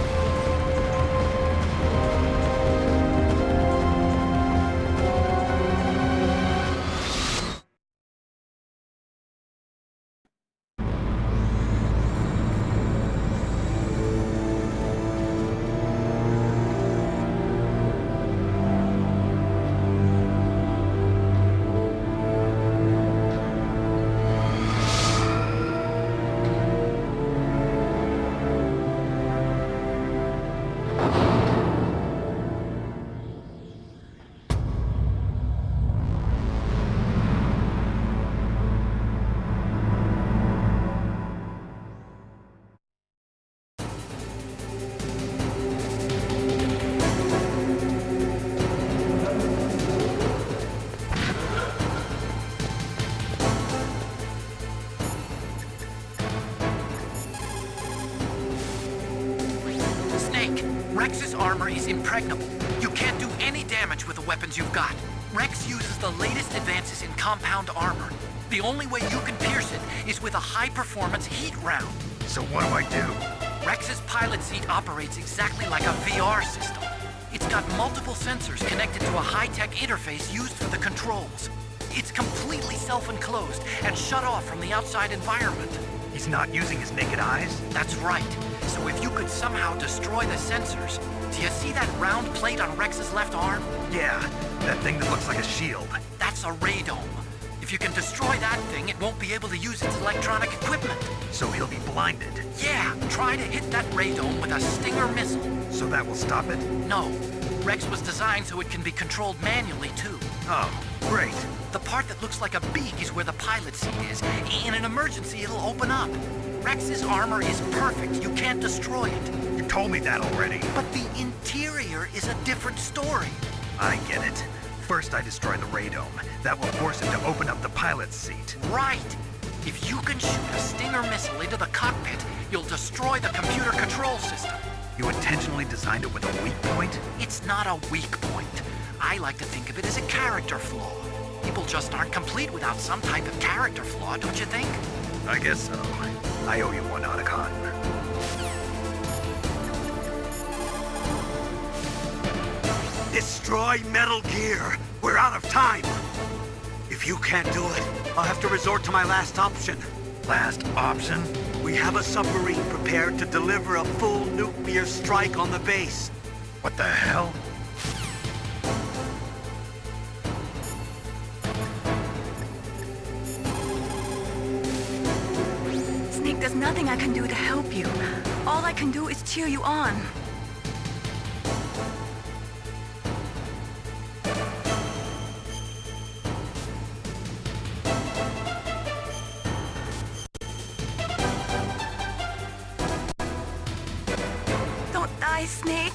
Rex's armor is impregnable. You can't do weapons you've got. Rex uses the latest advances in compound armor. The only way you can pierce it is with a high-performance heat round. So what do I do? Rex's pilot seat operates exactly like a VR system. It's got multiple sensors connected to a high-tech interface used for the controls. It's completely self-enclosed and shut off from the outside environment. He's not using his naked eyes? That's right. So if you could somehow destroy the sensors... Do you see that round plate on Rex's left arm? Yeah, that thing that looks like a shield. That's a radome. If you can destroy that thing, it won't be able to use its electronic equipment. So he'll be blinded. Yeah, try to hit that radome with a Stinger missile. So that will stop it? No. Rex was designed so it can be controlled manually, too. Oh, great. The part that looks like a beak is where the pilot seat is. In an emergency, it'll open up. Rex's armor is perfect. You can't destroy it. You told me that already. But the interior is a different story. I get it. First I destroy the radome. That will force him to open up the pilot's seat. Right. If you can shoot a Stinger missile into the cockpit, you'll destroy the computer control system. You intentionally designed it with a weak point? It's not a weak point. I like to think of it as a character flaw. People just aren't complete without some type of character flaw, don't you think? I guess so. I owe you one, Otacon. Destroy Metal Gear! We're out of time! If you can't do it, I'll have to resort to my last option. Last option? We have a submarine prepared to deliver a full nuclear strike on the base. What the hell? Snake, there's nothing I can do to help you. All I can do is cheer you on. Don't die, Snake.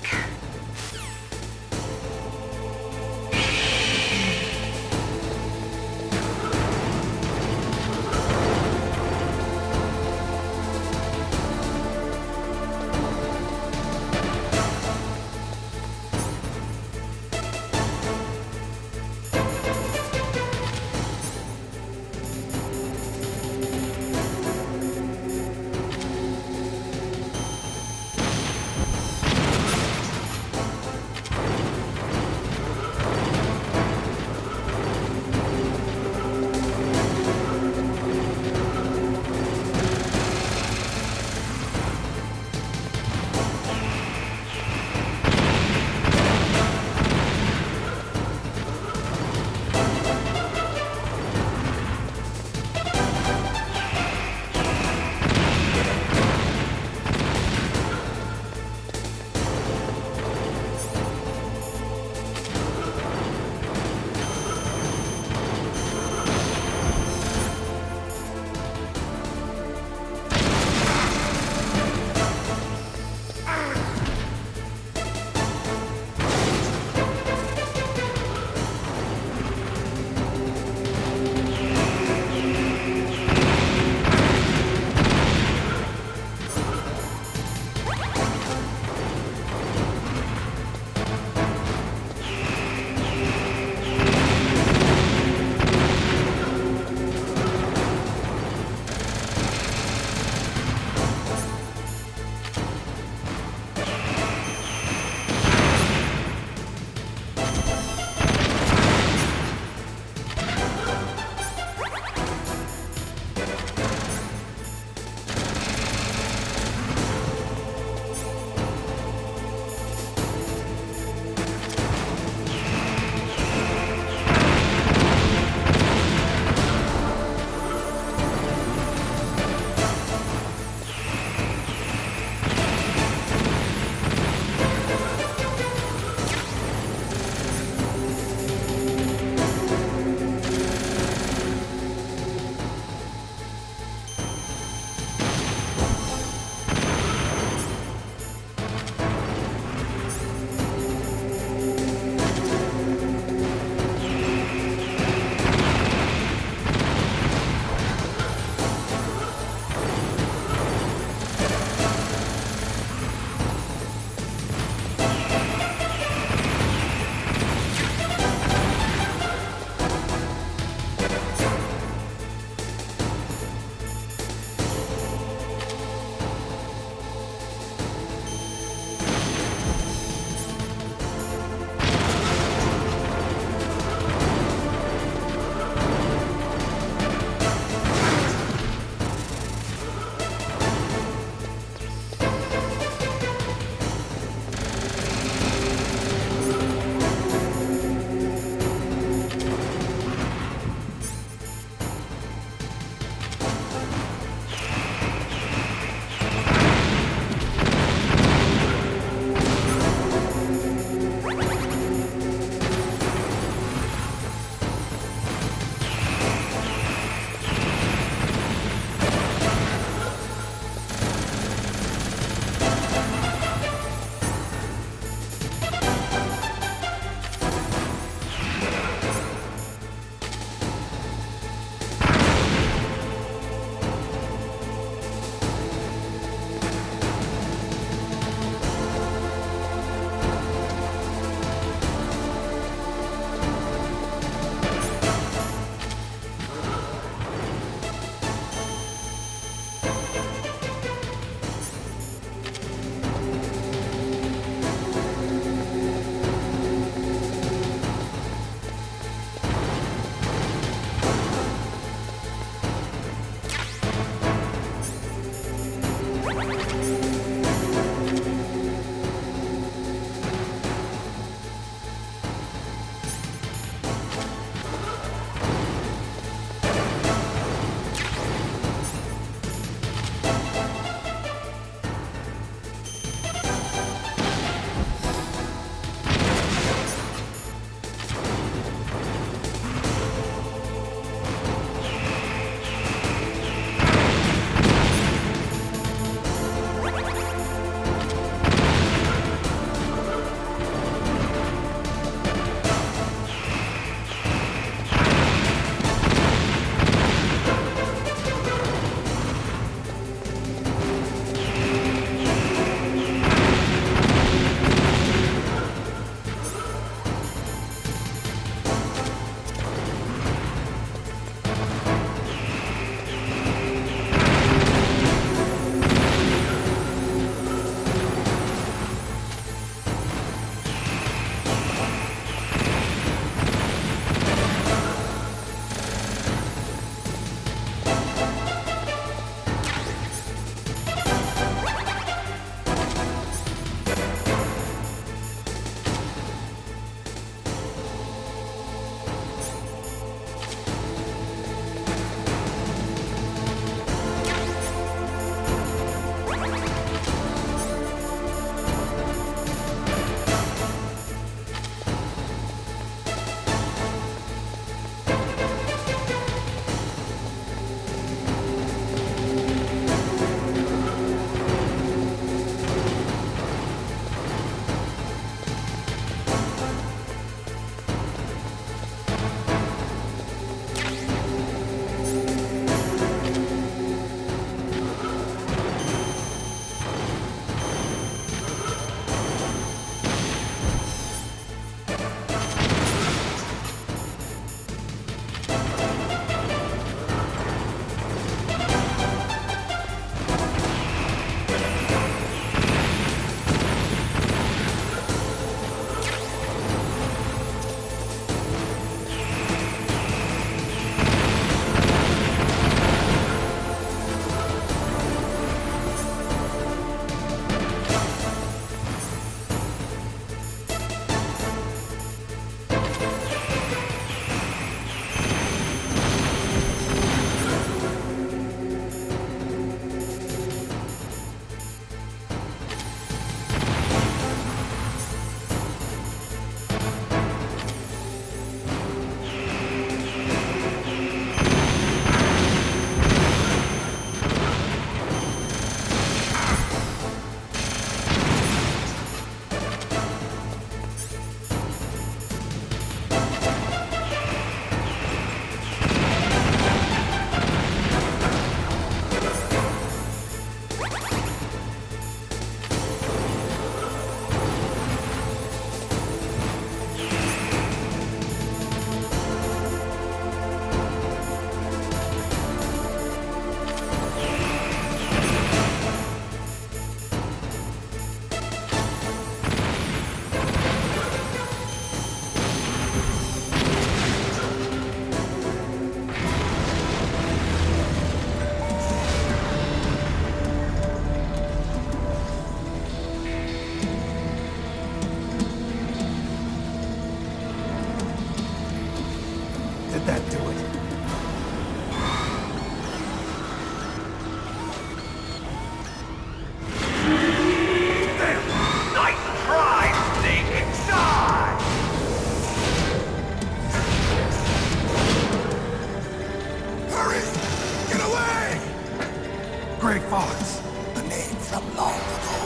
Grey Fox. A name from long ago.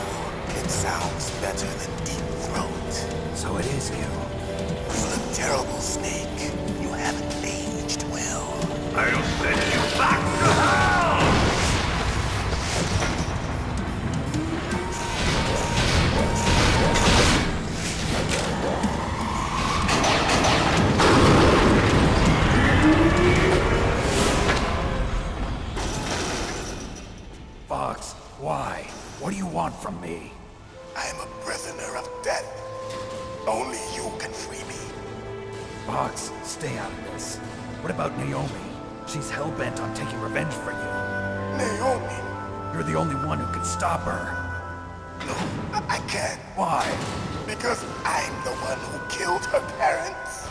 It sounds better than Deep Throat. So it is you. You look terrible, Snake. You haven't aged well. I'll send you back to hell! Fox, why? What do you want from me? I am a prisoner of death. Only you can free me. Fox, stay out of this. What about Naomi? She's hell-bent on taking revenge for you. Naomi? You're the only one who can stop her. No, I can't. Why? Because I'm the one who killed her parents.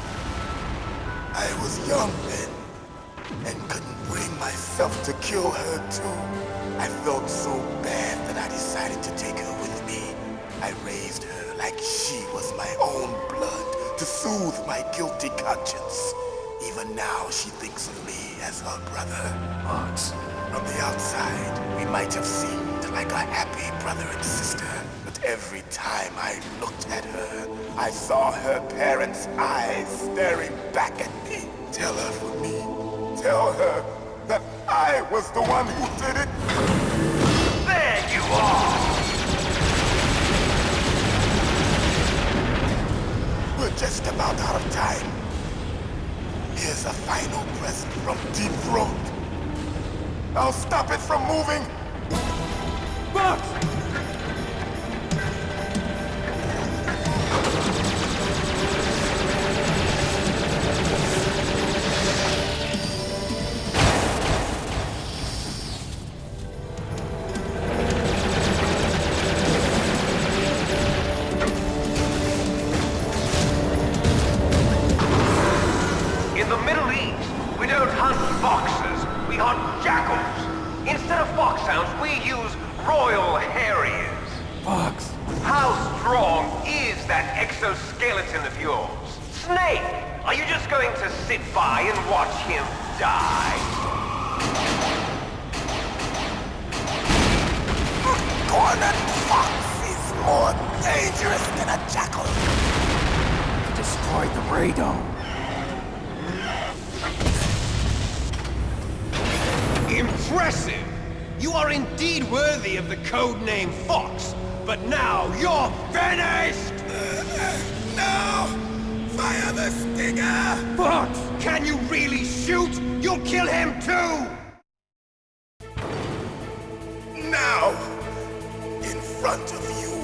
I was young then, and couldn't bring myself to kill her too. I felt so bad that I decided to take her with me. I raised her like she was my own blood to soothe my guilty conscience. Even now, she thinks of me as her brother. Fox. From the outside, we might have seemed like a happy brother and sister, but every time I looked at her, I saw her parents' eyes staring back at me. Tell her for me. Tell her that I was the one who did it. There you are! We're just about out of time. Here's a final present from Deep Throat. I'll stop it from moving. Fox! In the Middle East, we don't hunt foxes, we hunt jackals. Instead of foxhounds, we use Royal Harriers. Fox! How strong is that exoskeleton of yours? Snake, are you just going to sit by and watch him die? Cornered fox is more dangerous than a jackal. Destroyed the radome. Impressive! You are indeed worthy of the codename Fox, but now you're finished! No! Fire the stinger! Fox! Can you really shoot? You'll kill him too! Now, in front of you,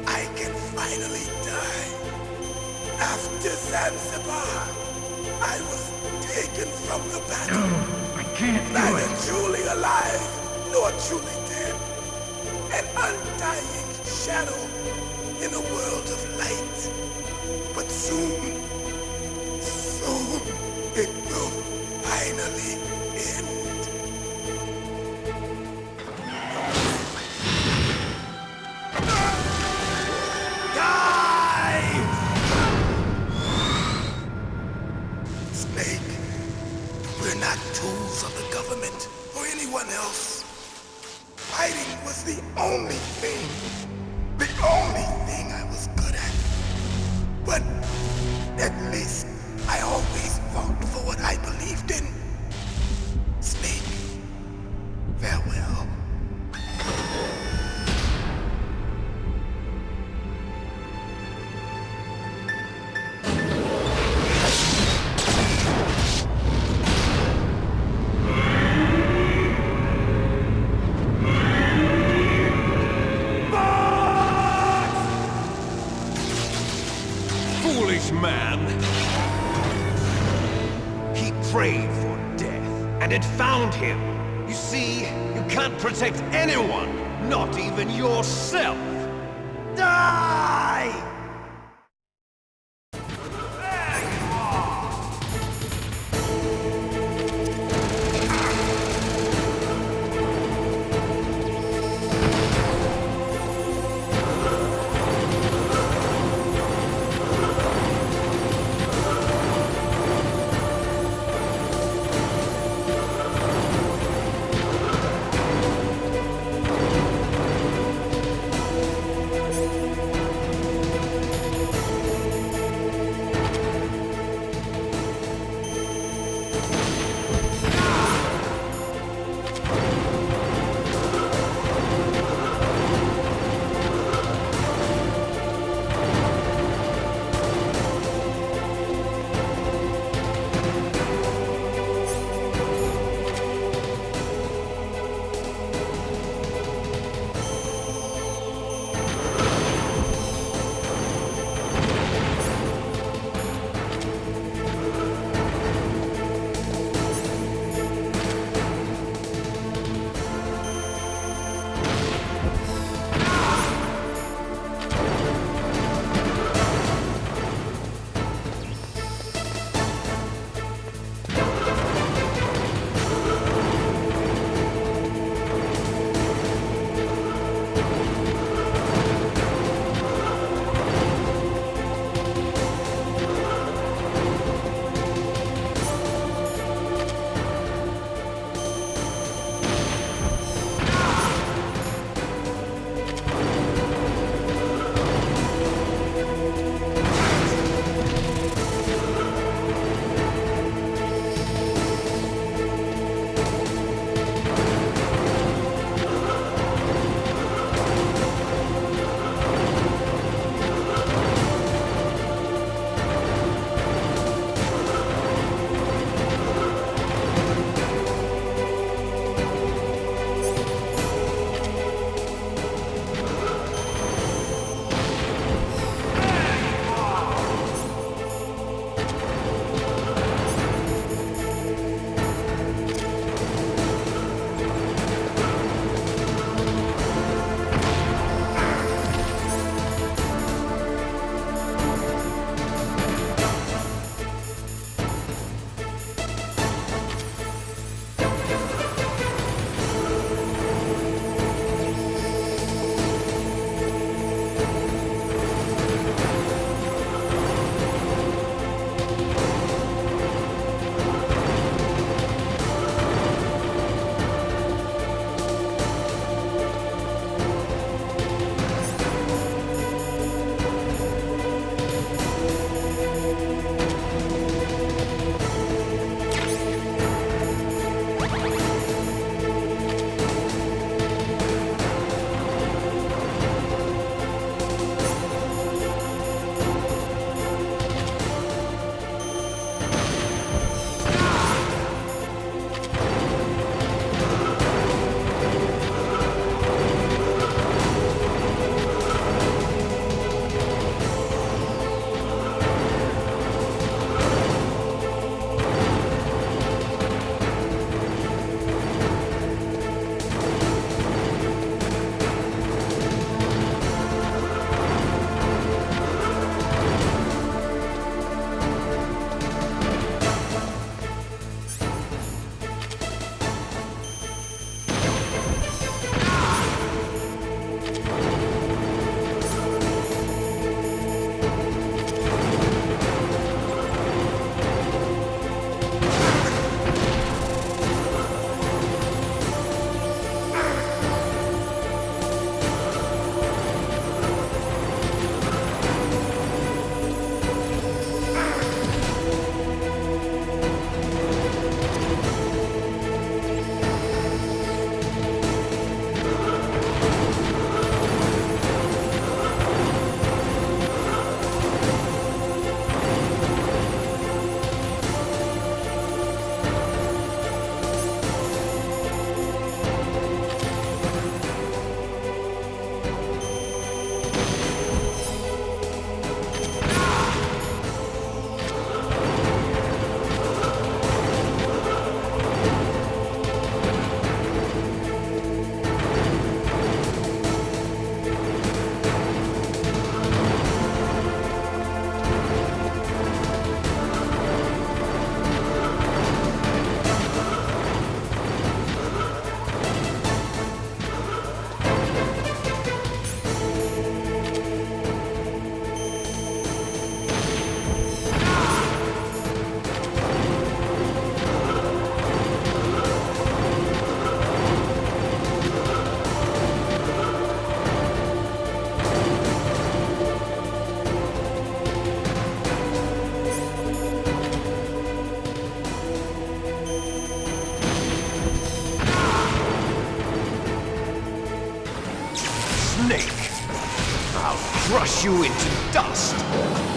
I can finally die. After Zanzibar, I was taken from the battle. I can't do Neither it. truly alive, nor truly dead. An undying shadow in a world of light. But soon, it will finally end. Die! Snake, we're not tools of the government or anyone else. Fighting was the only thing I was good at. But at least I always fought for what I believed in. Snake, farewell. Foolish man! He prayed for death, and it found him. You see, you can't protect anyone, not even yourself. Die! snake! I'll crush you into dust!